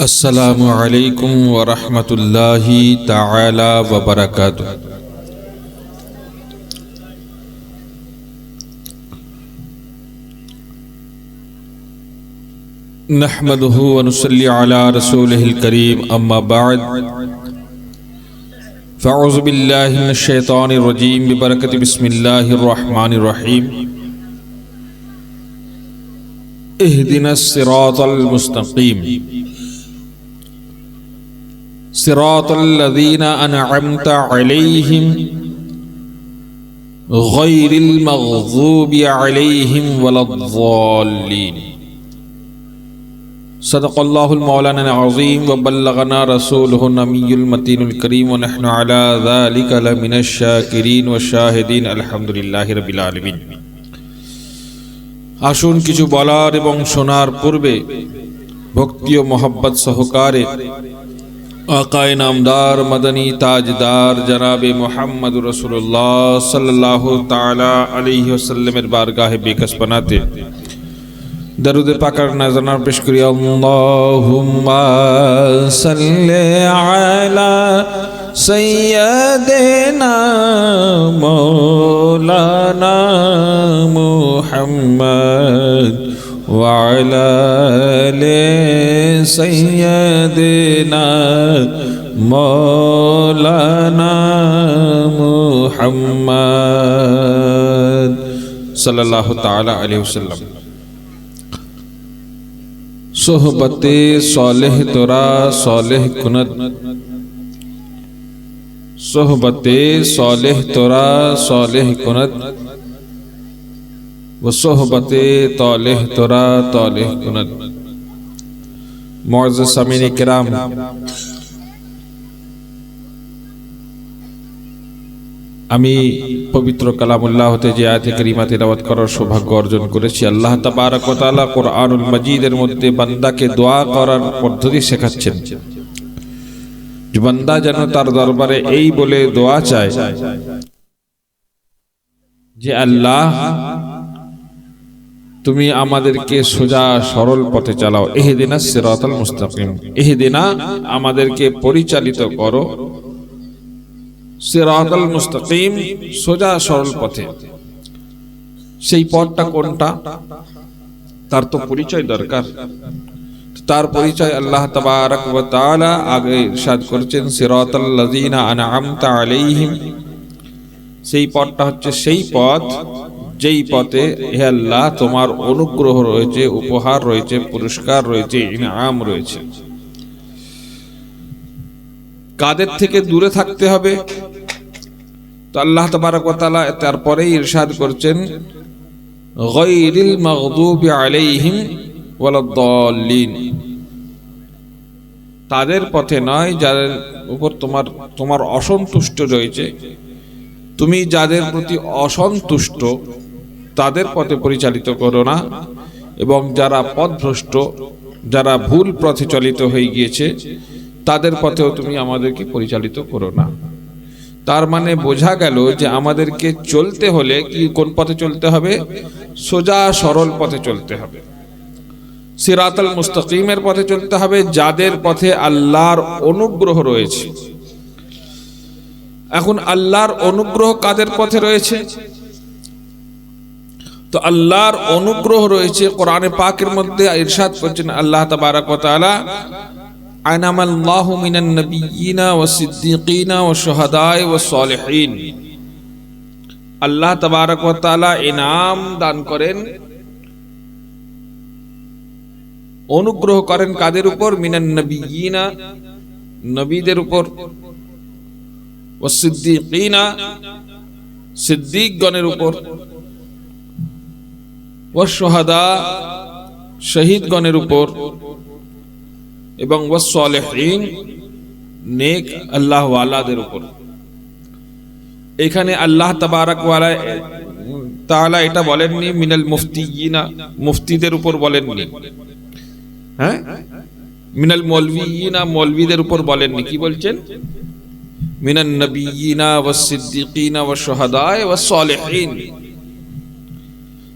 السلام عليكم ورحمة الله تعالى وبركاته. نحمده ونصلي على رسوله الكريم أما بعد فأعوذ بالله من الشيطان الرجيم ببركة بسم الله الرحمن الرحيم. اهدنا الصراط المستقيم صراط الذين أنعمت عليهم غير المغضوب عليهم ولا الضالين. صدق الله المولانا العظيم وبلغنا رسوله النبي المتين الكريم ونحن على ذلك لمن الشاكرين والشاهدين الحمد لله رب العالمين. আসুন কিছু বলার এবং শোনার পূর্বে ভক্তি ও মোহাব্বত সহকারে আকায়ে নামদার মদনী তাজদার জনাবে মুহাম্মদ রাসূলুল্লাহ সাল্লাল্লাহু তাআলা আলাইহি ওয়াসাল্লামের বারগাহে বেকস বানাতে দরুদ পাকের নাজরানা পেশ করি। আল্লাহুম্মা সাল্লি আলা সাইয়্যিদিনা মাওলানা মুহাম্মদ ওয়া আলা আলি সাইয়্যিদিনা মাওলানা মুহাম্মদ সাল্লাল্লাহু তাআলা আলাইহি ওয়াসাল্লাম। সোহবতে সালেহ তোরা সালেহ কুনত, সোহবতে সালেহ তোরা সালেহ কুনত ও সোহবতে তালেহ তোরা তালেহ কুনত। মুআজ্জাজ সামিন কিরাম, আমি পবিত্র কালামুল্লাহ হতে যে আয়াতে কারিমা তিলাওয়াত করার সৌভাগ্য অর্জন করেছি, আল্লাহ তাবারক ওয়া তাআলা কুরআনুল মাজিদের মধ্যে বান্দাকে দোয়া করার পদ্ধতি শেখাচ্ছেন। যে বান্দা যেন তার দরবারে এই বলে দোয়া চায় যে আল্লাহ তুমি আমাদেরকে সোজা সরল পথে চালাও। ইহদিনাস সিরাতাল মুস্তাকিম, ইহদিনা আমাদেরকে পরিচালিত করো, সিরাতাল মুস্তাকিম সোজা সরল পথে। সেই পথটা কোনটা, তার তো পরিচয় দরকার। তার পরিচয় আল্লাহ তাবারক ওয়া তাআলা আগে ইরশাদ করেছেন সিরাতাল লাযিনা আনআমতা আলাইহিম। সেই পথটা হচ্ছে সেই পথ যেই পথে হে আল্লাহ তোমার অনুগ্রহ রয়েছে, উপহার রয়েছে, পুরস্কার রয়েছে, ইনাম রয়েছে। কাদের থেকে দূরে থাকতে হবে, তো আল্লাহ তাবারক ওয়া তাআলা তারপরেই ইরশাদ করছেন গায়রিল মাগদুবি আলাইহিম ওয়ালাদ-দাল্লিন, তাদের পথে নয় যাদের উপর তোমার অসন্তুষ্ট রয়েছে। তুমি যাদের প্রতি অসন্তুষ্ট তাদের পথে পরিচালিত করো না, এবং যারা পথভ্রষ্ট, যারা ভুল পথে চালিত হয়ে গিয়েছে তাদের পথেও তুমি আমাদেরকে পরিচালিত করো না। তার মানে বোঝা গেল যে আমাদেরকে চলতে হলে কি কোন পথে চলতে হবে, সোজা সরল পথে চলতে হবে, সিরাতাল মুস্তাকিমের পথে চলতে হবে, যাদের পথে আল্লাহর অনুগ্রহ রয়েছে। এখন আল্লাহর অনুগ্রহ কাদের পথে রয়েছে, তো আল্লাহর অনুগ্রহ রয়েছে কোরআনে পাকের মধ্যে ইরশাদ করছেন আল্লাহ তাবারক ওয়া তাআলা আনামাল্লাহু মিনান নাবিয়্যিনা ওয়াস সিদ্দীকিনা ওয়াশ শুহাদায়ে ওয়াস সালিহিন। আল্লাহ তাবারক ওয়া তাআলা ইনাম দান করেন, অনুগ্রহ করেন কাদের উপর, মিনান নাবিয়্যিনা নবীদের উপর, ওয়াস সিদ্দীকিনা সিদ্দীকগণের উপর, ওয়াশ শুহাদা শহীদগণের উপর, এবং ওয়াস সালিহিন নেক আল্লাহ ওয়ালাদের উপর। এখানে আল্লাহ তাবারক ওয়া তাআলা এটা বলেননি মিনাল মুফতিয়িনা, মুফতিদের উপর বলেননি, হ্যাঁ, মিনাল মৌলভিয়িনা মৌলভিদের উপর বলেননি। কি বলছেন, মিনান নবিয়িনা ওয়াস সিদ্দীকিনা ওয়াশ শুহাদায়ে ওয়াস সালিহিন।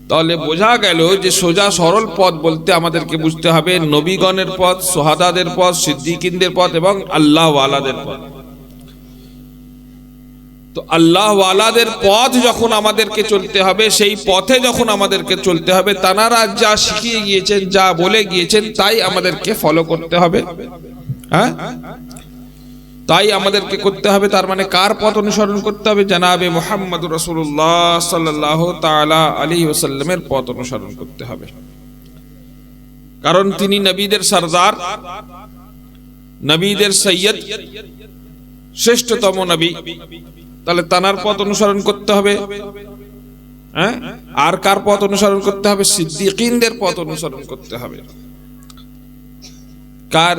তাহলে বোঝা গেল যে সোজা সরল পথ বলতে আমাদেরকে বুঝতে হবে নবীগণের পথ, সোহাদাদের পথ, সিদ্দিকিনদের পথ এবং আল্লাহ ওয়ালাদের পথ। তো আল্লাহ ওয়ালাদের পথ যখন আমাদেরকে চলতে হবে, সেই পথে যখন আমাদেরকে চলতে হবে, তানারা যা শিখিয়ে গিয়েছেন, যা বলে গিয়েছেন, তাই আমাদেরকে ফলো করতে হবে। হ্যাঁ, তাই আমাদেরকে করতে হবে। তার মানে কার পথ অনুসরণ করতে হবে? জনাবে মুহাম্মদ রাসূলুল্লাহ সাল্লাল্লাহু তাআলা আলাইহি ওয়াসাল্লামের পথ অনুসরণ করতে হবে। কারণ তিনি নবীদের সরদার, নবীদের সৈয়দ, শ্রেষ্ঠতম নবী। তাহলে তানার পথ অনুসরণ করতে হবে। হ্যাঁ, আর কার পথ অনুসরণ করতে হবে? সিদ্দিকিনদের পথ অনুসরণ করতে হবে। কার?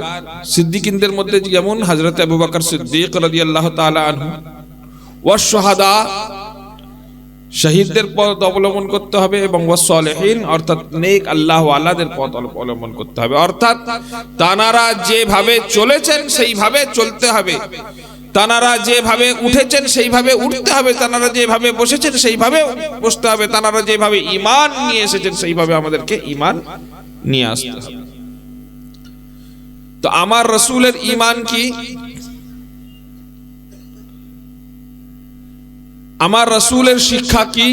সিদ্দিকিনদের মধ্যে যেমন হযরত আবু বকর সিদ্দিক রাদিয়াল্লাহু তাআলা আনহু, ওয়াস শুহাদা, শহীদদের পথ অবলম্বন করতে হবে, এবং ওয়াস সালেহিন অর্থাৎ নেক আল্লাহ ওয়ালাদের পথ অবলম্বন করতে হবে। অর্থাৎ তানারা যেভাবে চলেছেন সেইভাবে চলতে হবে, তানারা যেভাবে উঠেছেন সেইভাবে উঠতে হবে, তানারা যেভাবে বসেছেন সেইভাবে বসতে হবে, তানারা যেভাবে ঈমান নিয়ে এসেছেন সেইভাবে আমাদেরকে ঈমান নিয়ে আসতে হবে। তো আমার রাসূলের ঈমান কি? আমার রাসূলের শিক্ষা কি?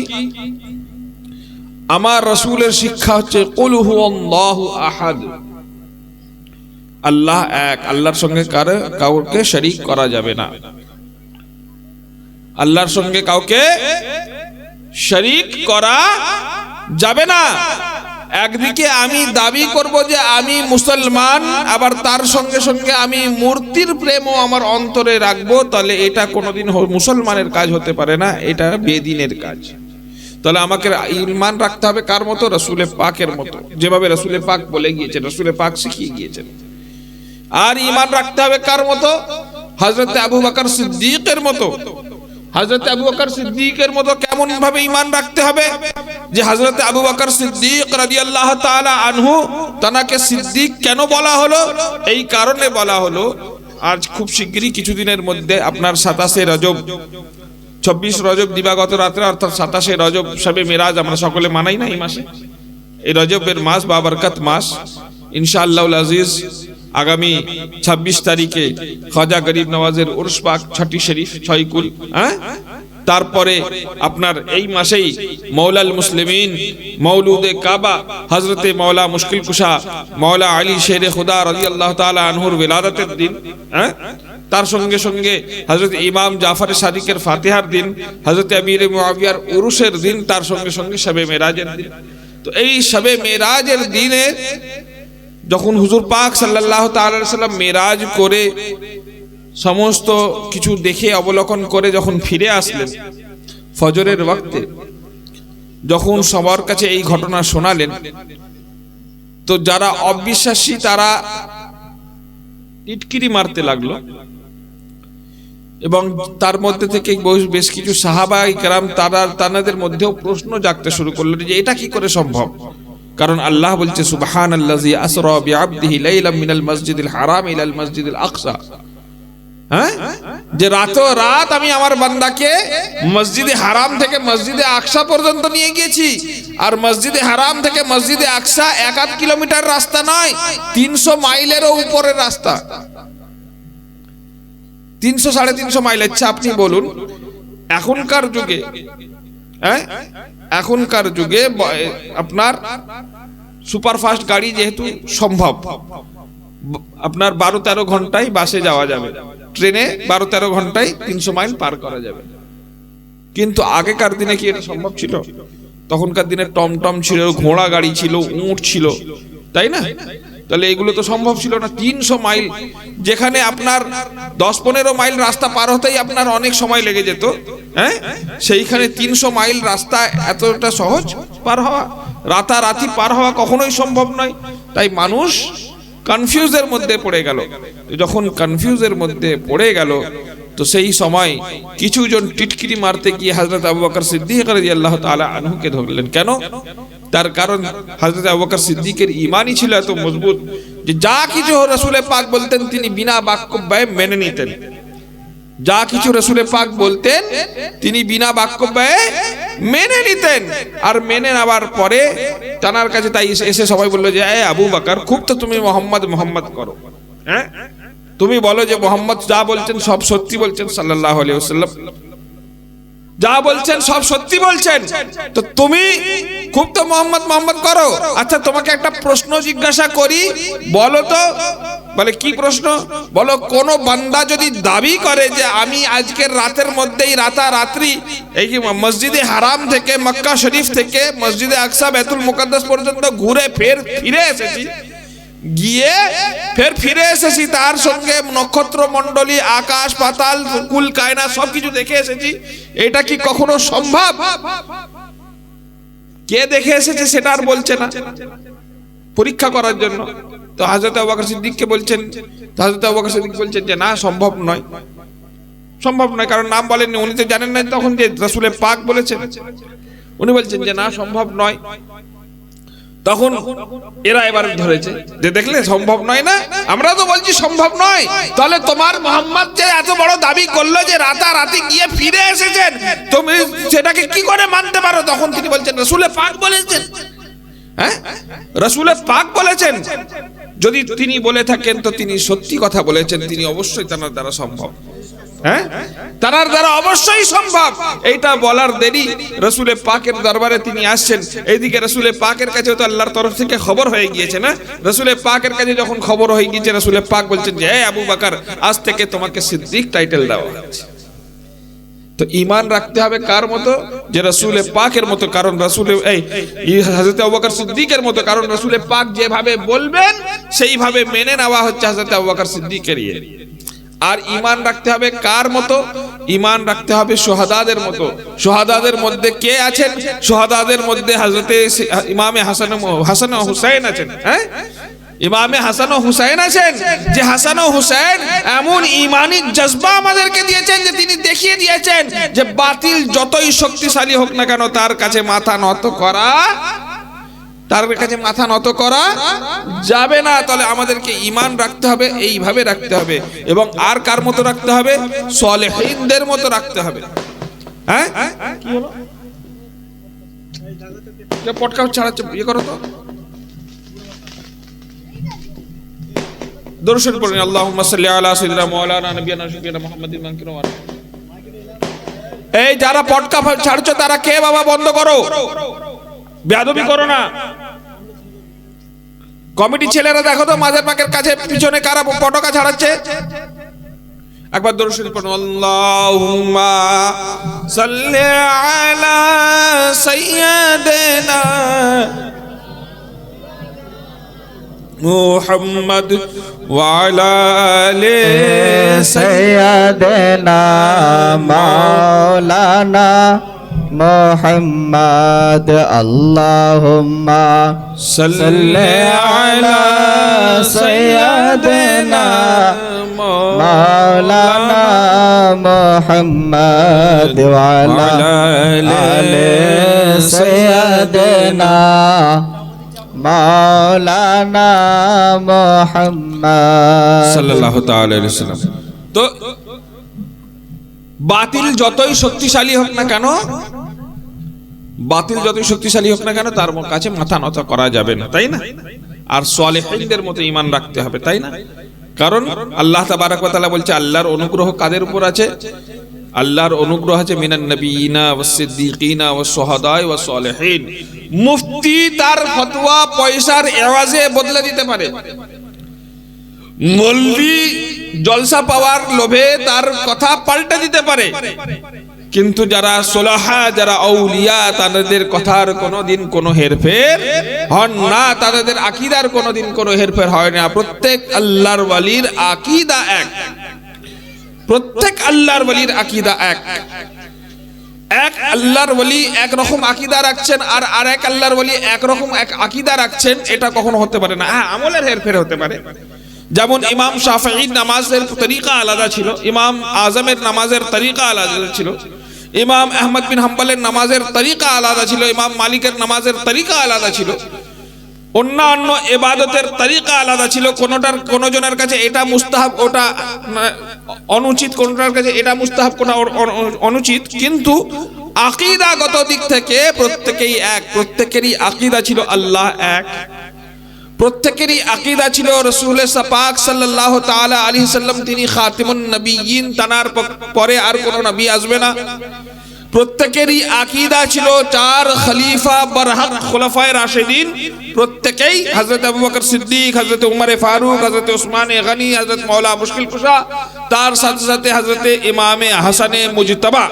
আমার রাসূলের শিক্ষা হচ্ছে কুল হুয়াল্লাহু আহাদ, আল্লাহ এক, আল্লাহর সঙ্গে কাউকে শরীক করা যাবে না, আল্লাহর সঙ্গে কাউকে শরীক করা যাবে না। একদিকে আমি দাবি করব যে আমি মুসলমান, আবার তার সঙ্গে সঙ্গে আমি মূর্তির প্রেমও আমার অন্তরে রাখবো, তাহলে এটা কোনোদিন মুসলমানের কাজ হতে পারে না, এটা বেদিনের কাজ। তাহলে আমাকে ঈমান রাখতে হবে কার মতো? রাসূলে পাকের মতো, যেভাবে রাসূলে পাক বলে গিয়েছেন, রাসূলে পাক শিখিয়ে গিয়েছেন। আর ঈমান রাখতে হবে কার মতো? হযরত আবু বকর সিদ্দিকের মতো। হযরত আবু বকর সিদ্দিকের মতো কেমন ভাবে ঈমান রাখতে হবে? যে হযরত আবু বকর সিদ্দিক রাদিয়াল্লাহু তাআলা আনহু, তানাকে সিদ্দিক কেন বলা হলো? এই কারণে বলা হলো, আজ খুব শিগগিরই কিছুদিনের মধ্যে আপনার 27 রজব, 26 রজব দিবাগত রাত্রে, অর্থাৎ 27 রজব শবে মেরাজ আমরা সকলে মানাই না এই মাসে। এই রজবের মাস বা বরকত মাস, ইনশাআল্লাহুল আজিজ আগামী 26 তারিখে খাজা গরিব নওয়াজের উরস পাক, ছটি শরীফ, 6 কুল। তারপরে আপনার এই মাসেই মৌলাল মুসলিমিন মৌলুদে কাবা হযরতে মাওলা মুশকিল কুশা মাওলা আলী শেরে খুদা রাদিয়াল্লাহু তাআলা আনহুর উলাদতের দিন। তার সঙ্গে সঙ্গে হযরত ইমাম জাফর সাদিকের ফাতিহার দিন, হযরত আমির মুআবিয়ার উরুসের দিন, তার সঙ্গে সঙ্গে শবে মেরাজের দিন। তো এই শবে মেরাজের দিনে যখন হুজুর পাক সাল্লাল্লাহু তাআলা আলাইহি সাল্লাম মেরাজ করে সমস্ত কিছু দেখে অবলোকন করে যখন ফিরে আসলেন ফজরের ওয়াক্তে, যখন সবার কাছে এই ঘটনা শোনালেন, তো যারা অবিশ্বাসী তারা টিটকিরি মারতে লাগলো, এবং তার মধ্যে থেকে বেশ কিছু সাহাবায়ে কেরাম তাদের মধ্যেও প্রশ্ন জাগতে শুরু করলেন যে এটা কি করে সম্ভব। কারণ আল্লাহ বলছে সুবহানাল্লাযী আসরা বিআবদিহি লাইলাম মিনাল মসজিদিল হারাম ইলাল মসজিদিল আকসা, যে রাত আমি আমার বান্দাকে মসজিদে হারাম থেকে মসজিদে আকসা পর্যন্ত নিয়ে গিয়েছি। আর মসজিদে হারাম থেকে মসজিদে আকসা 1-8 কিলোমিটার রাস্তা নয়, 300 মাইলেরও উপরের রাস্তা, 300-350 মাইল। আচ্ছা আপনি বলুন, এখনকার যুগে আপনার সুপারফাস্ট গাড়ি যেহেতু সম্ভব, আপনার 12-13 ঘন্টায় বাসে যাওয়া যাবে, ট্রেনে 12-13 ঘন্টায় 300 মাইল পার করা যাবে। কিন্তু আগেকার দিনে কি এটা সম্ভব ছিল? তখনকার দিনে টমটম ছিল, ঘোড়া গাড়ি ছিল, উট ছিল, তাই না? তাহলে এগুলো তো সম্ভব ছিল না। 300 মাইল, যেখানে আপনার 10-15 মাইল রাস্তা পার হতেই আপনার অনেক সময় লেগে যেত, সেইখানে 300 মাইল রাস্তা এতটা সহজ পার হওয়া, রাতারাতি পার হওয়া কখনোই সম্ভব নয়। তাই মানুষ কনফিউজের মধ্যে পড়ে গেল। যখন কনফিউজের মধ্যে পড়ে গেল, তো সেই সময় কিছুজন টিটকিরি মারতে গিয়ে হযরত আবু বকর সিদ্দিক রাদিয়াল্লাহু তাআলা আনহুকে ধরলেন। কেন? তার কারণ হযরত আবু বকর সিদ্দিকের ঈমানই ছিল এত মজবুত যে যা কিছু রাসূলে পাক বলতেন তিনি বিনা বাক্য ব্যয়ে মেনে নিতেন। যা কিছু রাসূলে পাক বলতেন তিনি বিনা বাক্য ব্যয়ে মেনে নিতেন। আর মেনে নেওয়ার পরে তার কাছে তাই এসে সবাই বললো যে এ আবু বকর, খুব তো তুমি মোহাম্মদ মোহাম্মদ করো, হ্যাঁ তুমি বলো যে মোহাম্মদ যা বলছেন সব সত্যি বলছেন, সাল্লাল্লাহু আলাইহি ওয়াসাল্লাম যা বলছেন সব সত্যি বলছেন, তো তুমি খুব তো মোহাম্মদ মোহাম্মদ করো। আচ্ছা তোমাকে একটা প্রশ্ন জিজ্ঞাসা করি, বলো তো। বলে কি প্রশ্ন? বলো কোন বান্দা যদি দাবি করে যে আমি আজকের রাতের মধ্যেই রাতারাত্রি এই কি মসজিদে হারাম থেকে মক্কা শরীফ থেকে মসজিদে আকসা বাইতুল মুকাদ্দাস পর্যন্ত ঘুরে ফিরে এসেছি, গিয়ে ফিরে এসেছি, তার সঙ্গে নক্ষত্র মণ্ডলী আকাশ পাতাল কুল কায়না সবকিছু দেখে এসেছি, এটা কি কখনো সম্ভব? কে দেখে এসেছে সেটা আর বলছে না, পরীক্ষা করার জন্য। তো হযরত আবু বকর সিদ্দিককে বলছেন, হযরত আবু বকর সিদ্দিক বলছেন যে না, সম্ভব নয়, সম্ভব নয়। কারণ নাম বলেননি, উনি তো জানেন না তখন যে রাসূলে পাক বলেছেন। উনি বলছেন যে না, সম্ভব নয়। তখন এরা এবার ধরেছে যে দেখলে সম্ভব নয় না, আমরা তো বলছি সম্ভব নয়, তাহলে তোমার মোহাম্মদ যে এত বড় দাবি করলো যে রাতারাতি গিয়ে ফিরে এসেছেন, তুমি সেটাকে কি করে মানতে পারো? তখন তিনি বলছেন রাসূলে পাক বলেছেন। হ্যাঁ, রাসূলে পাক বলেছেন, যদি তিনি বলে থাকেন তো তিনি সত্যি কথা বলেছেন, তিনি অবশ্যই তার দ্বারা সম্ভব। হ্যাঁ, তার দ্বারা অবশ্যই সম্ভব। এইটা বলার দেরি, রাসূলে পাকের দরবারে তিনি আসছেন। এইদিকে রাসূলে পাকের কাছে তো আল্লাহর তরফ থেকে খবর হয়ে গিয়েছে না। রাসূলে পাকের কাছে যখন খবর হয়ে গিয়েছে, রাসূলে পাক বলছেন যে হে আবু বকর, আজ থেকে তোমাকে সিদ্দিক টাইটেল দেওয়া হচ্ছে। তো ঈমান রাখতে হবে কার মতো? যে রাসূলে পাকের মতো। কারণ রাসূলে হযরত আবু বকর সিদ্দিকের মতো, কারণ রাসূলে পাক যেভাবে বলবেন সেইভাবে মেনে নেওয়া হচ্ছে হযরত আবু বকর সিদ্দিকের। আর ঈমান রাখতে হবে কার মতো? ঈমান রাখতে হবে শুহাদাদের মতো। শুহাদাদের মধ্যে কে আছেন? শুহাদাদের মধ্যে হযরতে ইমামে হাসান ও হুসাইন আছেন। হ্যাঁ, ইমামে হাসান ও হুসাইন আছেন, যে হাসান ও হুসাইন এমন ঈমানি জজবা আমাদেরকে দিয়েছেন যে তিনি দেখিয়ে দিয়েছেন যে বাতিল যতই শক্তিশালী হোক না কেন তার কাছে মাথা নত করা যাবে না। তাহলে আমাদেরকে ঈমান রাখতে হবে, এইভাবে রাখতে হবে। এবং আর কার মতো রাখতে হবে? সালেহীনদের মতো রাখতে হবে। হ্যাঁ, কি হলো? পটকা ছাড়াচ্ছে, ইয়ে করো তো। দরুদ শরীফ পড়ুন, আল্লাহুম্মা সাল্লি আলা সাইয়্যিদিনা মাওলানা নবিয়ানা শাফিনা মুহাম্মাদিন মানকিনা ওয়া। এই যারা পটকা ছাড়ছো তারা কে বাবা? বন্ধ করো, বেয়াদবি করো না। কমিটি ছেলেরা দেখো তো মাজার পাকের কাছে পিছনে কারা পটকা ছাড়াচ্ছে। একবার দরুদ শরীফ পড়ুন, আল্লাহুম্মা সাল্লি আলা সাইয়্যিদিনা মুহাম্মদ ওয়া আলা আলি সাইয়্যিদিনা মাওলানা মুহাম্মদ। আল্লাহুম্মা সাল্লি আলা সাইয়্যিদিনা মাওলানা মুহাম্মদ ওয়া আলা আলি সাইয়্যিদিনা মাওলানা মুহাম্মদ সাল্লাল্লাহু তাআলা আলাইহি ওয়াসাল্লাম। তো বাতিল যতই শক্তিশালী হোক না কেন, তার কাছে মাথা নত করা যাবে না, তাই না? আর সালেহীনদের মতো ঈমান রাখতে হবে, তাই না? কারণ আল্লাহ তাবারক ওয়া তাআলা বলছে আল্লাহর অনুগ্রহ কাদের উপর আছে? আল্লাহর অনুগ্রহ আছে মিনান নবিয়িনা ওয়াস সিদ্দিকিনা ওয়াস শুহাদায়ে ওয়াস সালেহীন। মুফতি তার ফতোয়া পয়সার এওয়াজে বদলে দিতে পারে, মৌলভী জলসা পাওয়ার লোভে তার কথা পাল্টে দিতে পারে, কিন্তু যারা সোলাহা, যারা আউলিয়া, তাদের কথার কোনোদিন কোনো হেরফের হন না, তাদের আকীদার কোনোদিন কোনো হেরফের হয় না। প্রত্যেক আল্লাহর ওয়ালির আকীদা এক, প্রত্যেক আল্লাহর ওয়ালির আকীদা এক। এক আল্লাহর ওয়ালি এক রকম আকীদা রাখছেন আর আরেক আল্লাহর ওয়ালি এক রকম এক আকীদা রাখছেন, এটা কখনো হতে পারে না। হ্যাঁ, আমলের হেরফের হতে পারে। যেমন ইমাম শাফিঈর নামাজের তরিকা আলাদা ছিল, ইমাম আজমের নামাজের তরিকা আলাদা ছিল, ইমাম আহমদ বিন হাম্বলের নামাজের তরিকা আলাদা ছিল, ইমাম মালিকের নামাজের তরিকা আলাদা ছিল। অন্যান্য ইবাদতের তরিকা আলাদা ছিল, কোন জনের কাছে এটা মুস্তাহাব ওটা অনুচিত, কোনটার কাছে এটা মুস্তাহাব কোনটা অনুচিত, কিন্তু আকীদাগত দিক থেকে প্রত্যেকেই এক, প্রত্যেকেরই আকীদা ছিল আল্লাহ এক, প্রত্যেকেরই আকীদা ছিল রাসূল পাক সাল্লাল্লাহু তাআলা আলাইহি সাল্লাম তিনি খাতিমুন নবিয়্যিন, তানার পরে আর কোনো নবী আসবে না। প্রত্যেকেরই আকীদা ছিল চার খলিফা বরহক খুলাফায়ে রাশিদিন, প্রত্যেকেই হযরত আবু বকর সিদ্দিক, হযরত উমর ফারুক, হযরত উসমান গনি, হযরত মাওলা মুশকিল কুশা, তার সাথে সাথে হযরত ইমামে হাসানে মুজতবা,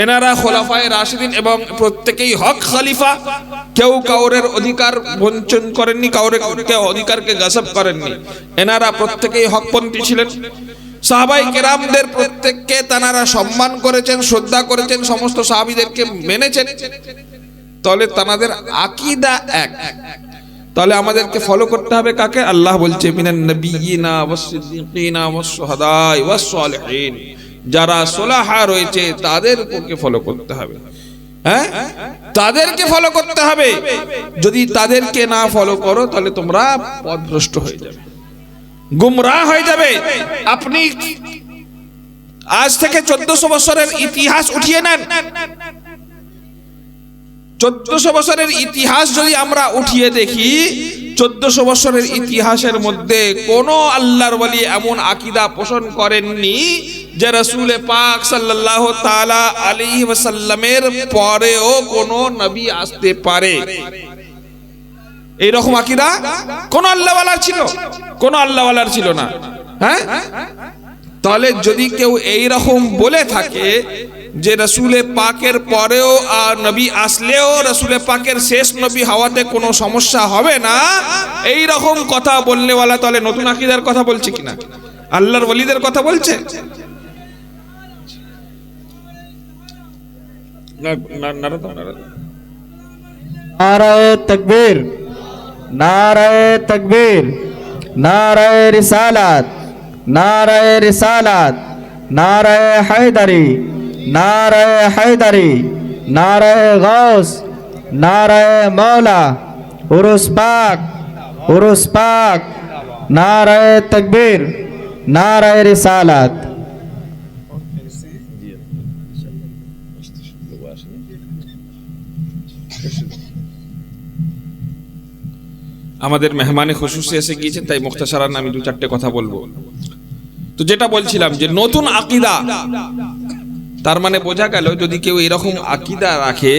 এনারা খুলাফায়ে রাশিদিন এবং প্রত্যেকেই হক খলিফা। কেউ কাউরের অধিকার বঞ্চন করেননি, কাউরের অধিকারকে গাসব করেননি, এনারা প্রত্যেকেই হকপন্থী ছিলেন। সাহাবায়ে কেরামদের প্রত্যেককে তানারা সম্মান করেছেন, শ্রদ্ধা করেছেন, সমস্ত সাহাবীদেরকে মেনেছেন, তাহলে তানাদের আকীদা এক। তাহলে আমাদেরকে ফলো করতে হবে কাকে? আল্লাহ বলছে মিনান নবিয়্যিনা ওয়াস সিদ্দিকিনা ওয়াস শুহাদা ওয়াস সালিহিন, যারা সুলাহা রয়েছে তাদেরকে ফলো করতে হবে। হ্যাঁ, তাদেরকে ফলো করতে হবে। যদি তাদেরকে না ফলো করো তাহলে তোমরা পথভ্রষ্ট হয়ে যাবে, গুমরাহ হয়ে যাবে। আপনি আজ থেকে 1400 বছরের ইতিহাস উঠিয়ে নেন, 1400 বছরের ইতিহাস যদি আমরা উঠিয়ে দেখি, 1400 বছরের ইতিহাসের মধ্যে কোন আল্লাহর ওয়ালি এমন আকীদা পোষণ করেননি যে রাসূল পাক সাল্লাল্লাহু তাআলা আলাইহি ওয়াসাল্লামের পরেও কোন নবী আসতে পারে। এইরকম আকীদা কোন আল্লাহওয়ালার ছিল? কোন আল্লাহওয়ালার ছিল না। হ্যাঁ, তাহলে যদি কেউ এইরকম বলে থাকে যে রাসূল পাকের পরেও আর নবী আসলেও রাসূল পাকের শেষ নবী হওয়াতে কোনো সমস্যা হবে না, এই রকম কথা বলনেওয়ালা তাহলে নতুন আকীদার কথা বলছে কিনা? আল্লাহর ওয়ালিদের কথা বলছে? নারায়ে তাকবীর, নারায়ে তাকবীর, নারায়ে রিসালাত, নারায়ে রিসালাত, নারায়ে হায়দারি, নারায়ে হায়দারি, নারায়ে গাউস, নারায়ে মাওলা, উরুস পাক, উরুস পাক, নারায়ে তাকবীর, নারায়ে রিসালাত। আমাদের মেহমানে খুশুসি এসে গিয়েছেন, তাই মুখতাসারান আমি দু চারটে কথা বলবো। তো যেটা বলছিলাম যে নতুন আকীদা, তার মানে বোঝা গেল যদি কেউ এরকম আকীদা রাখে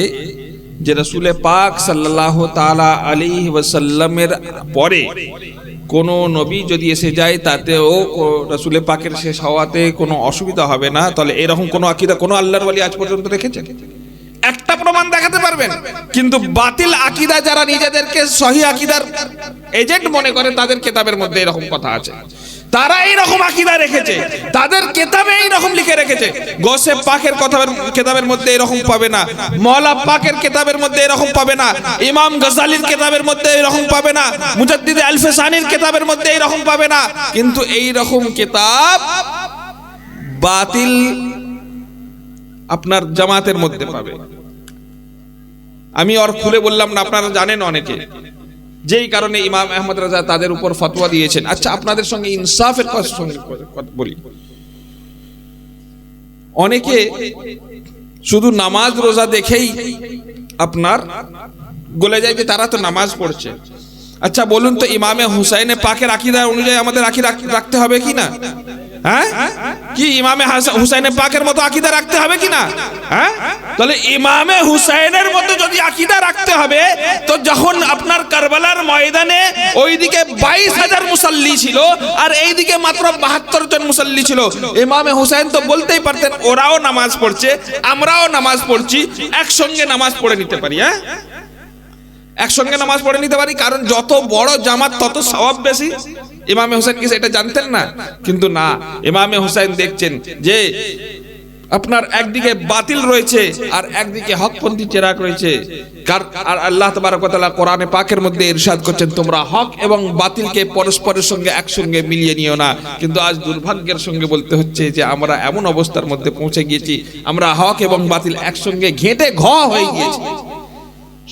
যে রাসূল পাক সাল্লাল্লাহু তাআলা আলাইহি ওয়াসাল্লামের পরে কোন নবী যদি এসে যায় তাতেও রাসূল পাকের শেষ হওয়াতে কোনো অসুবিধা হবে না, তাহলে এরকম কোন আকীদা কোন আল্লাহর ওয়ালি আজ পর্যন্ত রেখেছেন? একটা প্রমাণ দেখাতে পারবেন? কিন্তু বাতিল আকীদা যারা নিজেদেরকে সহিহ আকীদার এজেন্ট মনে করে তাদের কিতাবের মধ্যে এরকম কথা আছে, তারা এইরকম আকীদা রেখেছে, তাদের কিতাবে এইরকম লিখে রেখেছে। গৌসে পাকের কিতাবের মধ্যে এরকম পাবে না, মওলা পাকের কিতাবের মধ্যে এরকম পাবে না, ইমাম গজালির কিতাবের মধ্যে এরকম পাবে না, মুজাদ্দিদ আল-ফিসানির কিতাবের মধ্যে এরকম পাবে না। কিন্তু এইরকম কিতাব বাতিল আপনার জামাতের মধ্যে পাবে। আমি আর খুলে বললাম না, আপনারা জানেন অনেকে, যেই কারণে ইমাম আহমদ রাজা তাদের উপর ফতোয়া দিয়েছেন। আচ্ছা, আপনাদের সঙ্গে ইনসাফের সঙ্গে বলি, অনেকে শুধু নামাজ রোজা দেখেই আপনার বলে যায় যে তারা তো নামাজ পড়ছে। আচ্ছা বলুন তো, ইমামে হুসাইনে পাকের আকীদা অনুযায়ী আমাদের আকীদা রাখতে হবে কি না? হ্যাঁ, কি ইমামে হুসাইনে পাকের মতো আকীদা রাখতে হবে কি না? হ্যাঁ, তাহলে ইমামে হুসাইনের মতো যদি আকীদা রাখতে হবে, তো যখন আপনার কারবালার ময়দানে ওইদিকে 22,000 মুসাল্লি ছিল আর এইদিকে মাত্র 72 জন মুসাল্লি ছিল, ইমামে হুসাইন তো বলতেই পারতেন ওরাও নামাজ পড়ছে আমরাও নামাজ পড়ছি, একসঙ্গে নামাজ পড়ে নিতে পারি। হ্যাঁ, একসঙ্গে নামাজ পড়ে নিতে পারি, কারণ যত বড় জামাত তত সওয়াব বেশি। ইমামে হুসাইন কি এটা জানতেন না? কিন্তু না, ইমামে হুসাইন দেখছেন যে আপনার একদিকে বাতিল রয়েছে আর একদিকে হকপন্থী চেরাগ রয়েছে। আর আল্লাহ তাবারক ওয়া তাআলা কোরআনে পাকের মধ্যে ইরশাদ করছেন, তোমরা হক এবং বাতিলকে পরস্পরের সঙ্গে একসঙ্গে মিলিয়ে নিও না। কিন্তু আজ দুর্ভাগ্যের সঙ্গে বলতে হচ্ছে যে আমরা এমন অবস্থার মধ্যে পৌঁছে গিয়েছি, আমরা হক এবং বাতিল একসঙ্গে ঘেঁটে ঘ হয়ে গিয়েছি।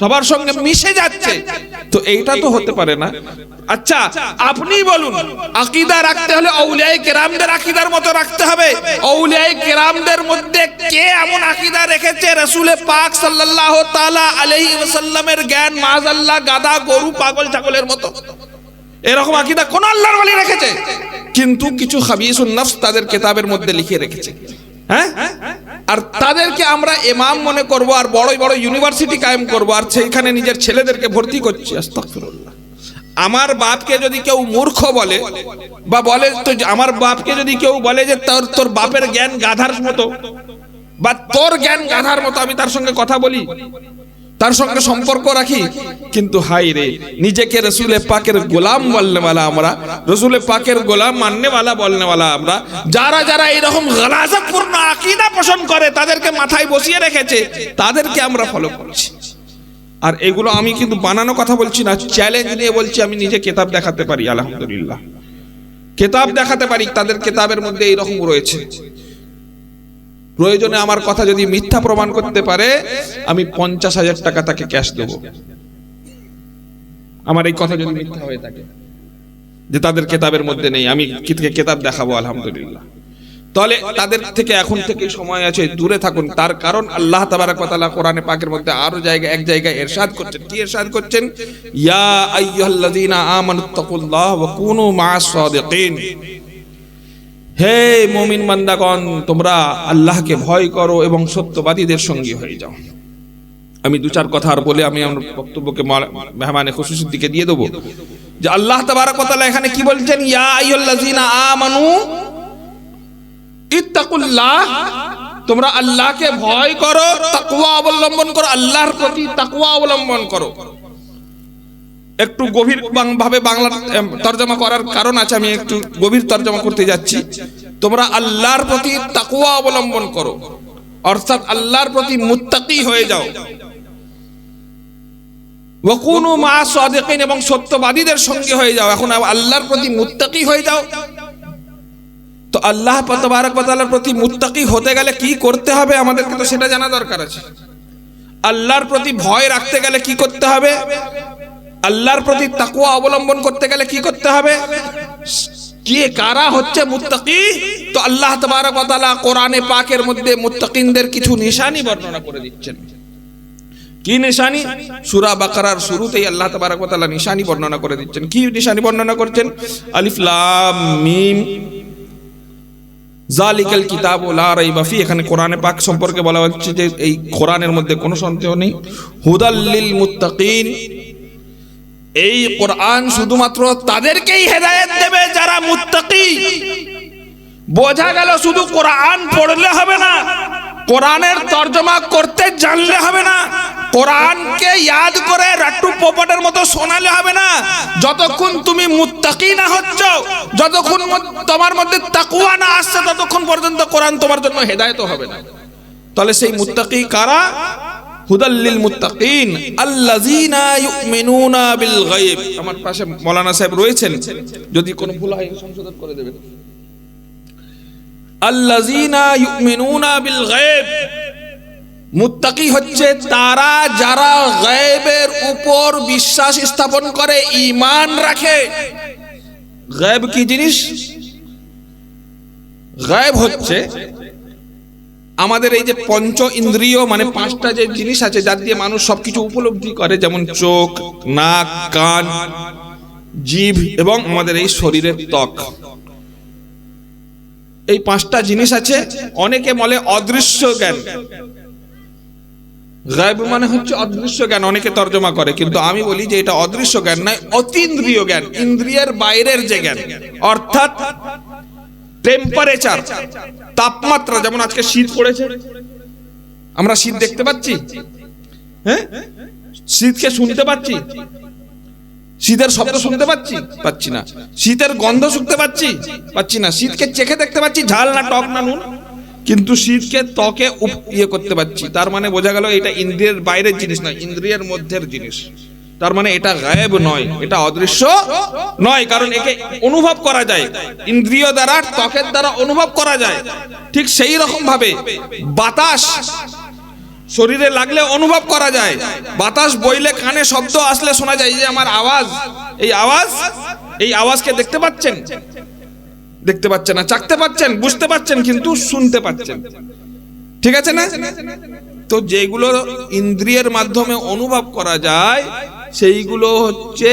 সবার সঙ্গে মিশে যাচ্ছে, তো এইটা তো হতে পারে না। আচ্ছা আপনি বলুন, আকীদা রাখতে হলে আউলিয়ায়ে কেরামদের আকীদার মতো রাখতে হবে। আউলিয়ায়ে কেরামদের মধ্যে কে এমন আকীদা রেখেছে রাসূল পাক সাল্লাল্লাহু তাআলা আলাইহি ওয়াসাল্লামের জ্ঞান মাআযাল্লাহ গাধা গরু পাগল ছাগলের মতো? এরকম আকীদা কোন আল্লাহর ওলি রেখেছে? কিন্তু কিছু খাবিসুন নফস তাদের কিতাবের মধ্যে লিখে রেখেছে, হ্যাঁ, আর তাদেরকে আমরা ইমাম মনে করব, আর বড় বড় ইউনিভার্সিটি কায়েম করব, আর সেইখানে নিজের ছেলেদেরকে ভর্তি করছি। আস্তাগফিরুল্লাহ। আমার বাপকে যদি কেউ মূর্খ বলে, বা বলে তো আমার বাপকে যদি কেউ বলে যে তোর বাপের জ্ঞান গাধার মতো, বা তোর জ্ঞান গাধার মতো, আমি তার সঙ্গে কথা বলি, তার সঙ্গে সম্পর্ক রাখি, কিন্তু হাই রে, নিজেকে রসুল পাকের গোলাম বলনেওয়ালা আমরা, রসুল পাকের গোলাম মাননেওয়ালা বলনেওয়ালা আমরা, যারা যারা এরকম গলাজাতপূর্ণ আকীদা পোষণ করে তাদেরকে মাথায় বসিয়ে রেখেছে, তাদেরকে আমরা ফলো করছি। আর এগুলো আমি কিন্তু বানানো কথা বলছি না, চ্যালেঞ্জ নিয়ে বলছি। আমি নিজে কিতাব দেখাতে পারি, আলহামদুলিল্লাহ কিতাব দেখাতে পারি, তাদের কিতাবের মধ্যে এইরকম রয়েছে। প্রয়োজনে আমার কথা যদি মিথ্যা প্রমাণ করতে পারে, আমি 50,000 টাকা তাকে ক্যাশ দেব, আমার এই কথা যদি মিথ্যা হয়ে থাকে যে তাদের কিতাবের মধ্যে নেই। আমি কিতাব দেখাবো, আলহামদুলিল্লাহ। তাহলে তাদের থেকে এখন থেকে সময় আছে, দূরে থাকুন। তার কারণ আল্লাহ তাবারক ওয়া তাআলা কোরআনে পাকের মধ্যে আরো এক জায়গায় ইরশাদ করছেন। কি ইরশাদ করছেন? ইয়া আইয়ুহাল্লাযীনা আমানুত্তাকুল্লাহ ওয়া কুনু মা'আস সাদিকিন। হে মুমিন বান্দাগণ, তোমরা আল্লাহকে ভয় করো এবং সত্যবাদীদের সঙ্গী হয়ে যাও। আমি দু চার কথা আর বলে আমি আমার বক্তব্যকে মেহমানে খুশুসির দিকে দিয়ে দেবো। যে আল্লাহ তাবারক ওয়া তাআলা এখানে কি বলছেন? ইয়া আইয়ুহাল্লাযীনা আমানু ইত্তাকুল্লাহ, তোমরা আল্লাহকে ভয় করো, তাকওয়া অবলম্বন করো, আল্লাহর প্রতি তাকওয়া অবলম্বন করো। একটু গভীর ভাবে বাংলা তরজমা করার কারণ আছে, আমি একটু গভীর তরজমা করতে যাচ্ছি। তোমরা আল্লাহর প্রতি তাকওয়া অবলম্বন করো, অর্থাৎ আল্লাহর প্রতি মুত্তাকি হয়ে যাও। ওয়া কুনু মা'আস সাদিকিন, এবং সত্যবাদীদের সঙ্গে হয়ে যাও। এখন আল্লাহর প্রতি মুত্তাকি হয়ে যাও, তো আল্লাহ তাবারক ওয়া তাআলার প্রতি মুত্তাকি হতে গেলে কি করতে হবে আমাদেরকে তো সেটা জানা দরকার আছে। আল্লাহর প্রতি ভয় রাখতে গেলে কি করতে হবে? আল্লাহর প্রতি তাকওয়া অবলম্বন করতে গেলে কি করতে হবে? কি কারা হচ্ছে মুত্তাকি? তো আল্লাহ তাবারক ওয়া তাআলা কোরআনে পাকের মধ্যে মুত্তাকিনদের কিছু নিশানি বর্ণনা করে দিচ্ছেন। কি নিশানি? সূরা বাকারার শুরুতেই আল্লাহ তাবারক ওয়া তাআলা নিশানি বর্ণনা করে দিচ্ছেন। কি নিশানি বর্ণনা করছেন? আলিফ লাম মিম জালিকাল কিতাবু লা রাইবা ফি। এখানে কোরআনে পাক সম্পর্কে বলা হচ্ছে যে এই কোরআনের মধ্যে কোনো সন্দেহ নেই। হুদাল লিল মুত্তাকিন, এই কোরআন শুধুমাত্র তাদেরকেই হেদায়েত দেবে যারা মুত্তাকি। বোঝা গেল শুধু কোরআন পড়লে হবে না, কোরআনের তরজমা করতে জানলে হবে না, কোরআনকে ইয়াদ করে রাট্টু পোপটের মতো শোনালে হবে না। যতক্ষণ তুমি মুত্তাকি না হচ্ছ, যতক্ষণ তোমার মধ্যে তাকওয়া না আসছে, ততক্ষণ পর্যন্ত কোরআন তোমার জন্য হেদায়েত হবে না। তাহলে সেই মুত্তাকি কারা? হুদাল লিল মুত্তাকিন আল্লাযীনা ইউমিনুনা বিল গায়ব। আমার পাশে মাওলানা সাহেব রয়েছেন, যদি কোনো ভুল হয় সংশোধন করে দেবেন। আল্লাযীনা ইউমিনুনা বিল গায়ব, মুত্তাকি হচ্ছে তারা যারা গায়বের উপর বিশ্বাস স্থাপন করে, ঈমান রাখে। গায়ব কি জিনিস? গায়ব হচ্ছে আমাদের এই যে পঞ্চ ইন্দ্রিয়, মানে পাঁচটা যে জিনিস আছে যার দিয়ে মানুষ সবকিছু উপলব্ধি করে, যেমন চোখ, নাক, কান, জিভ এবং আমাদের এই শরীরের ত্বক। এই পাঁচটা জিনিস আছে। অনেকে বলে অদৃশ্য জ্ঞান। গায়ব মানে হচ্ছে অদৃশ্য জ্ঞান, অনেকে তর্জমা করে, কিন্তু আমি বলি যে এটা অদৃশ্য জ্ঞান নয়, অতীন্দ্রিয় জ্ঞান, ইন্দ্রিয়ের বাইরের যে জ্ঞান। অর্থাৎ টেম্পারেচার, তাপমাত্রা। যেমন আজকে শীত পড়েছে, আমরা শীত দেখতে পাচ্ছি, হ্যাঁ, শীতকে শুনতে পাচ্ছি, শীতের শব্দ শুনতে পাচ্ছি না। শীতের গন্ধ শুনতে পাচ্ছি না। শীতকে চেখে দেখতে পাচ্ছি, ঝাল না টক না নুন, কিন্তু শীতকে ত্বকে করতে পাচ্ছি। তার মানে বোঝা গেল এটা ইন্দ্রিয়ের বাইরের জিনিস নয়, ইন্দ্রিয়ের মধ্যের জিনিস। তার মানে এটা গায়েব নয়, এটা অদৃশ্য নয়, কারণ একে অনুভব করা যায়, ইন্দ্রিয় দ্বারা, ত্বকের দ্বারা অনুভব করা যায়। ঠিক সেই রকম ভাবে বাতাস শরীরে লাগলে অনুভব করা যায়, বাতাস বইলে কানে শব্দ আসলে শোনা যায়, যে আমার আওয়াজ, এই আওয়াজকে দেখতে পাচ্ছেন, দেখতে পাচ্ছেন না, চাকতে পাচ্ছেন, বুঝতে পাচ্ছেন, কিন্তু শুনতে পাচ্ছেন, ঠিক আছে না? তো যেগুলো ইন্দ্রিয়ের মাধ্যমে অনুভব করা যায় সেইগুলো হচ্ছে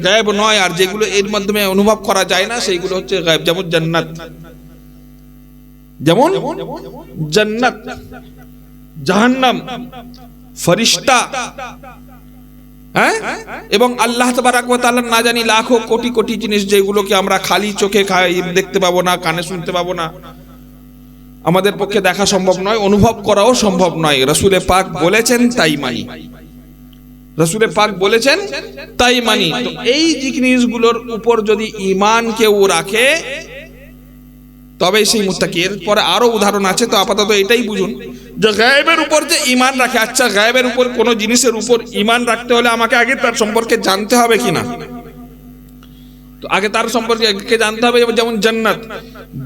গায়েব নয়, আর যেগুলো এর মাধ্যমে অনুভব করা যায় না সেইগুলো হচ্ছে গায়েব। যেমন জান্নাত, যেমন জান্নাত, জাহান্নাম, ফেরেশতা, হ্যাঁ, এবং আল্লাহ তাবারক ওয়া তাআলা না জানি লাখো কোটি কোটি জিনিস যেগুলোকে আমরা খালি চোখে দেখতে পাবো না, কানে শুনতে পাবো না, আমাদের পক্ষে দেখা সম্ভব নয়, অনুভব করাও সম্ভব নয়। রাসূলে পাক বলেছেন তাই মানি, রাসূলে পাক বলেছেন তাই মানি। তো এই জিনিসগুলোর উপর যদি ঈমান কেউ রাখে তবে সেই মুত্তাকি। এরপরে আরো উদাহরণ আছে, তো আপাতত এটাই বুঝুন যে গায়েবের উপর যে ঈমান রাখে। আচ্ছা, গায়েবের উপর কোন জিনিসের উপর ঈমান রাখতে হলে আমাকে আগে তার সম্পর্কে জানতে হবে কিনা? তো আগে তার সম্পর্কে জানতে হবে। যেমন জান্নাত,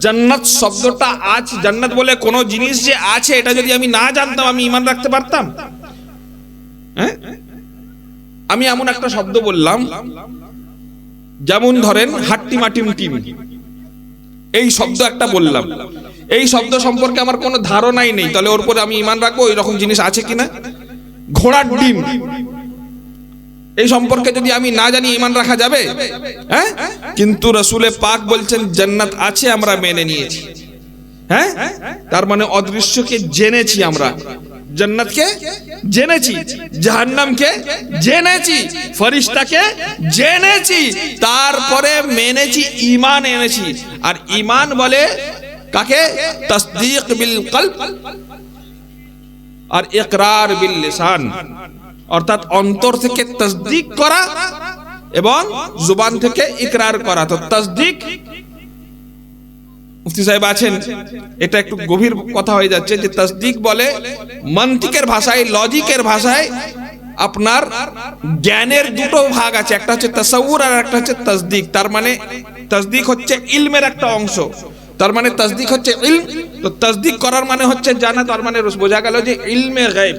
জান্নাত শব্দটা আছে, জান্নাত বলে কোন জিনিস যে আছে এটা যদি আমি না জানতাম আমি ঈমান রাখতে পারতাম? হ্যাঁ, আমি এমন একটা শব্দ বললাম, যেমন ধরেন হাট্টিমাটিম টিম, এই শব্দ একটা বললাম, এই শব্দ সম্পর্কে আমার কোনো ধারণাই নেই, তাহলে ওর উপরে আমি ঈমান রাখবো ওই রকম জিনিস আছে কিনা? ঘোড়ার ডিম, এই সম্পর্কে যদি আমি না জানি ঈমান রাখা যাবে? হ্যাঁ, কিন্তু রাসূলে পাক বলছেন জান্নাত আছে, আমরা মেনে নিয়েছি। হ্যাঁ, তার মানে অদৃশ্যকে জেনেছি, আমরা জান্নাতকে জেনেছি, জাহান্নামকে জেনেছি, ফেরেশতাকে জেনেছি, তারপরে মেনেছি, ঈমান এনেছি। আর ঈমান বলে কাকে? তাসদীক বিল কলব আর ইকরার বিল লিসান, অর্থাৎ অন্তর থেকে তাসদীক করা এবং জবান থেকে ইকরার করা। তো তাসদীক, মুফতি সাহেব আছেন, এটা একটু গভীর কথা হয়ে যাচ্ছে, যে তাসদীক বলে মন্তিকের ভাষায়, লজিকের ভাষায় আপনার জ্ঞানের দুটো ভাগ আছে, একটা হচ্ছে তাসাউর আর একটা হচ্ছে তাসদীক। তার মানে তাসদীক হচ্ছে ইলমের একটা অংশ, তার মানে তাসদীক হচ্ছে ইলম। তো তাসদীক করার মানে হচ্ছে জানা, তার মানে বোঝা গেল যে ইলমে গায়ব,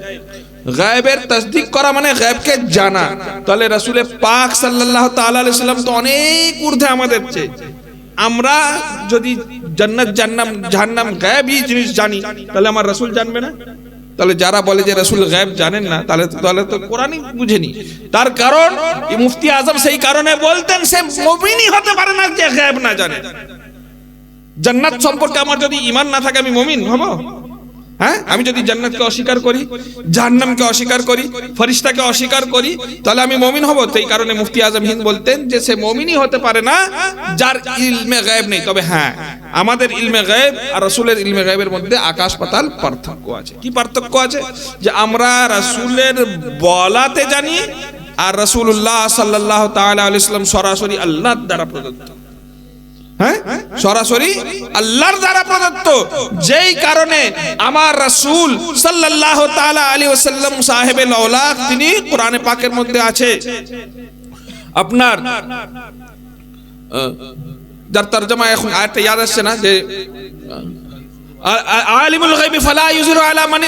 গায়েবের তাসদীক করা মানে গায়েবকে জানা। তাহলে রাসূলে পাক সাল্লাল্লাহু তাআলা আলাইহি সাল্লাম তো অনেক ঊর্ধ্বে আমাদের চেয়ে। আমরা যদি জান্নাত, জাহান্নাম গায়েবী জিনিস জানি, তাহলে আমার রাসূল জানবে না? তাহলে যারা বলে যে রাসূল গায়েব জানেন না, তাহলে তো কোরআনই বুঝেনি। তার কারণ মুফতি আজম সেই কারণে বলতেন সে মুমিনই হতে পারে না যে গায়েব না জানে। জান্নাত সম্পর্কে আমার যদি ঈমান না থাকে আমি মুমিন হব? হ্যাঁ, আমি যদি জান্নাতকে অস্বীকার করি, জাহান্নামকে অস্বীকার করি, ফেরেশতাকে অস্বীকার করি, তাহলে আমি মুমিন হব? সেই কারণে মুফতি আজম হিন্দ বলতেন যে সে মুমিনই হতে পারে না যার ইলমে গায়েব নেই। তবে হ্যাঁ, আমাদের ইলমে গায়েব আর রাসূলের ইলমে গায়েবের মধ্যে আকাশ পাতাল পার্থক্য আছে। কি পার্থক্য আছে? যে আমরা রাসূলের বলাতে জানি, আর রাসূলুল্লাহ সাল্লাল্লাহু তাআলা আলাইহি ওয়াসাল্লাম সরাসরি আল্লাহর দ্বারা প্রদত্ত। হ্যাঁ, সরাসরি আল্লাহর দ্বারা প্রদত্ত। যেই কারণে আমার রাসূল সাল্লাল্লাহু তাআলা আলাইহি ওয়াসাল্লাম সাহেবে লাওলাক, তিনি কোরআনে পাকের মধ্যে আছে আপনার, যার তরজমা এখন আয়াতটা ইয়াদ আসছে না, যে আলিমুল গায়বি ফালা ইউযিরু আলা মান,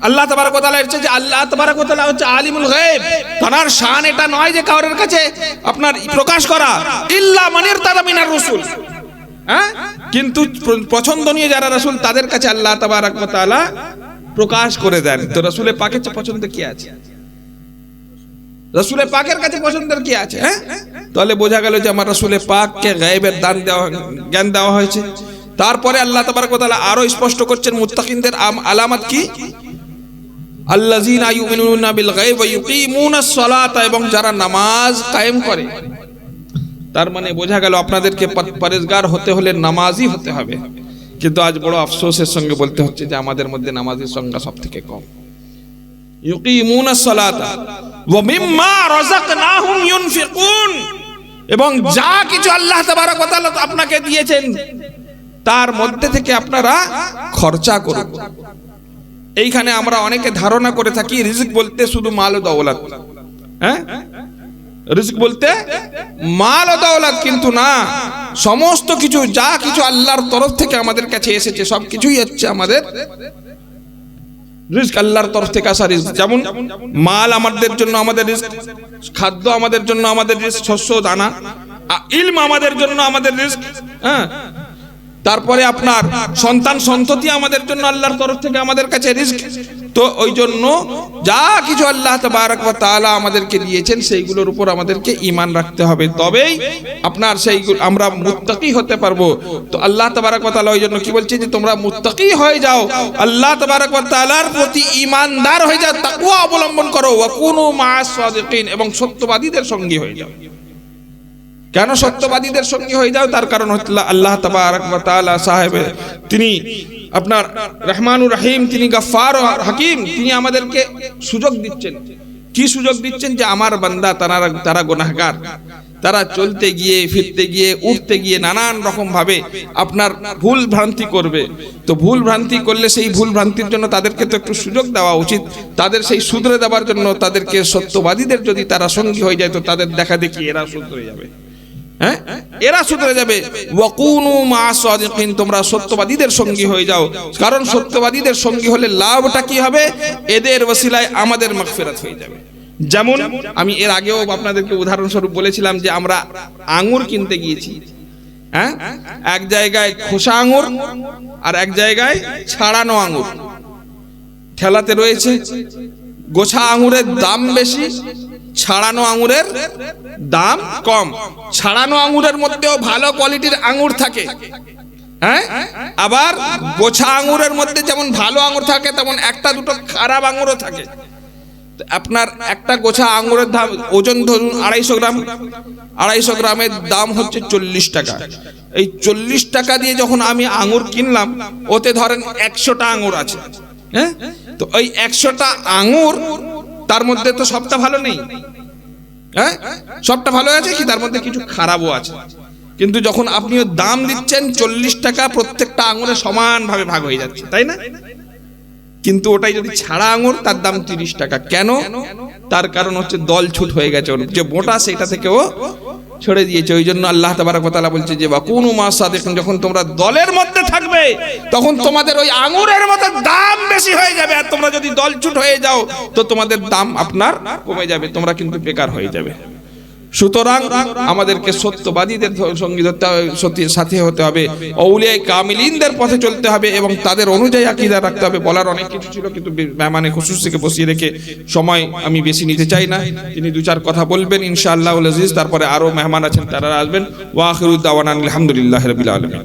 আল্লাহ তাবারক ওয়া তাআলা হচ্ছে যে আল্লাহ তাবারক ওয়া তাআলা হচ্ছে আলিমুল গায়ব। তার শান এটা নয় যে কারোর কাছে আপনার প্রকাশ করা, ইল্লা মান ইরতাদা মিনার রাসূল। হ্যাঁ, কিন্তু পছন্দনীয় যারা রাসূল তাদের কাছে আল্লাহ তাবারক ওয়া তাআলা প্রকাশ করে দেন। তো রাসূলে পাকের কাছে পছন্দ কি আছে? রাসূলে পাকের কাছে পছন্দের কি আছে? হ্যাঁ, তাহলে বোঝা গেল যে আমার রাসূলে পাককে গায়েবের দান দেওয়া, জ্ঞান দেওয়া হয়েছে। তারপরে আল্লাহ তাবারক ওয়া তাআলা আরো স্পষ্ট করছেন মুত্তাকিনদের আলামত কি? আল্লাযীনা ইউমিনুনা বিল গায়ব ওয়া ইউকিমুনাস সালাতা, এবং যারা নামাজ কায়েম করে। তার মানে বোঝা গেল আপনাদেরকে পরেজগার হতে হলে নামাজি হতে হবে। কিন্তু আজ বড় আফসোসের সঙ্গে বলতে হচ্ছে যে আমাদের মধ্যে নামাজের সংখ্যা সবথেকে কম। ইউকিমুনাস সালাতা ওয়া মিম্মা রাযাকনাহুম ইউনফিকুন, এবং যা কিছু আল্লাহ তাবারক ওয়া তাআলা আপনাকে দিয়েছেন তার মধ্যে থেকে আপনারা খরচা করুন। এইখানে আমরা অনেকে ধারণা করে থাকি রিজিক বলতে শুধু মাল ও দৌলত। হ্যাঁ, রিজিক বলতে মাল ও দৌলত, কিন্তু না, সমস্ত কিছু যা কিছু আল্লাহর তরফ থেকে আমাদের কাছে এসেছে সবকিছুই হচ্ছে আমাদের রিস্ক আল্লাহর তরফ থেকে আসা রিস্ক। যেমন মাল আমাদের জন্য আমাদের রিস্ক, খাদ্য আমাদের জন্য আমাদের রিস্ক, শস্য দানা, ইলম আমাদের জন্য আমাদের রিস্ক, হ্যাঁ। তারপরে আপনার সন্তান সন্ততি আমাদের জন্য আল্লাহর তরফ থেকে আমাদের কাছে রিস্ক। তো ওই জন্য যা কিছু আল্লাহ তাবারক ওয়া তাআলা আমাদেরকে দিয়েছেন সেইগুলোর উপর আমাদেরকে ঈমান রাখতে হবে, তবেই আপনার সেইগুলো আমরা মুত্তাকি হতে পারবো। তো আল্লাহ তাবারক ওয়া তাআলা ওই জন্য কি বলছে যে তোমরা মুত্তাকি হয়ে যাও, আল্লাহ তাবারক ওয়া তাআলার প্রতি ঈমানদার হয়ে যাও, তাকওয়া অবলম্বন করো, ওয়া কুনু মা'আস সাদিকিন, এবং সত্যবাদীদের সঙ্গী হয়ে যাও। কেন সত্যবাদীদের সঙ্গী হয়ে যাও? তার কারণ হচ্ছে আল্লাহ তাবারক ওয়া তাআলা সাহেব তিনি আপনার রহমানুর রহিম, তিনি গফফার ও হাকিম, তিনি আমাদেরকে সুযোগ দিচ্ছেন। কি সুযোগ দিচ্ছেন? যে আমার বান্দা তারা গুনাহগার, তারা চলতে গিয়ে ফিরতে গিয়ে উঠতে গিয়ে নানান রকম ভাবে আপনার ভুল ভ্রান্তি করবে। তো ভুল ভ্রান্তি করলে সেই ভুল ভ্রান্তির জন্য তাদেরকে তো একটু সুযোগ দেওয়া উচিত। তাদের সেই শুধরে দেওয়ার জন্য তাদেরকে সত্যবাদীদের যদি তারা সঙ্গী হয়ে যায় তো তাদের দেখা দেখি এরা শুধরে যাবে, হ্যাঁ, এরা শুধরে যাবে। ওয়াকুনু মা'আস সাদিকিন, তোমরা সত্যবাদীদের সঙ্গী হয়ে যাও। কারণ সত্যবাদীদের সঙ্গী হলে লাভটা কি হবে? এদের ওসিলায় আমাদের মাগফিরাত হয়ে যাবে। যেমন আমি এর আগেও আপনাদেরকে উদাহরণস্বরূপ বলেছিলাম যে আমরা আঙ্গুর কিনতে গিয়েছি, হ্যাঁ, এক জায়গায় খোসা আঙ্গুর আর এক জায়গায় ছাড়ানো আঙ্গুর ঠেলাতে রয়েছে। গোছা আঙ্গুরের দাম বেশি, ছাড়ানো আঙ্গুরের দাম কম। ছাড়ানো আঙ্গুরের মধ্যেও ভালো কোয়ালিটির আঙ্গুর থাকে, হ্যাঁ, আবার গোছা আঙ্গুরের মধ্যে যেমন ভালো আঙ্গুর থাকে তেমন একটা দুটো খারাপ আঙ্গুরও থাকে। আপনার একটা গোছা আঙ্গুরের দাম ওজন ধরুন 250 গ্রাম, 250 গ্রামের দাম হচ্ছে 40 টাকা। এই 40 টাকা দিয়ে যখন আমি আঙ্গুর কিনলাম, ওতে ধরেন 100টা আঙ্গুর আছে, হ্যাঁ। তো ওই 100টা আঙ্গুর তার মধ্যে তো সবটা ভালো নেই, হ্যাঁ, সবটা ভালো আছে কি তার মধ্যে কিছু খারাপও আছে। কিন্তু যখন আপনি দাম দিচ্ছেন 40 টাকা, প্রত্যেকটা আঙুরে সমান ভাবে ভাগ হয়ে যাচ্ছে, তাই না? কিন্তু ওটাই যদি ছাড়া আঙুর, তার দাম 30 টাকা। কেন? তার কারণ হচ্ছে দল ছুট হয়ে গেছে, ওর যে বোটা সেটা থেকে ও ছড়ে দিয়েছে। ওই জন্য আল্লাহ তাবারক ওয়া তাআলা বলছে যে ওয়াকুনু মা'আস সাদিকিন, যখন তোমরা দলের মধ্যে থাকবে তখন তোমাদের ওই আঙুরের মতো দাম বেশি হয়ে যাবে। আর তোমরা যদি দলছুট হয়ে যাও তো তোমাদের দাম আপনার কমে যাবে, তোমরা কিন্তু বেকার হয়ে যাবে। সুতরাং আমাদেরকে সত্যবাদীদের সঙ্গী সাথে হতে হবে, আউলিয়া কামিলিনদের পথে চলতে হবে এবং তাদের অনুযায়ী আকীদা রাখতে হবে। বলার অনেক কিছু ছিল, কিন্তু মেহমানে খুশুসিকে বসিয়ে রেখে সময় আমি বেশি নিতে চাই না। তিনি 2-4 কথা বলবেন ইনশাআল্লাহুল আজিজ, তারপরে আরো মেহমান আছেন তারা আসবেন। ওয়া আখিরু দাওয়ানা আলহামদুলিল্লাহি রাব্বিল আলামিন।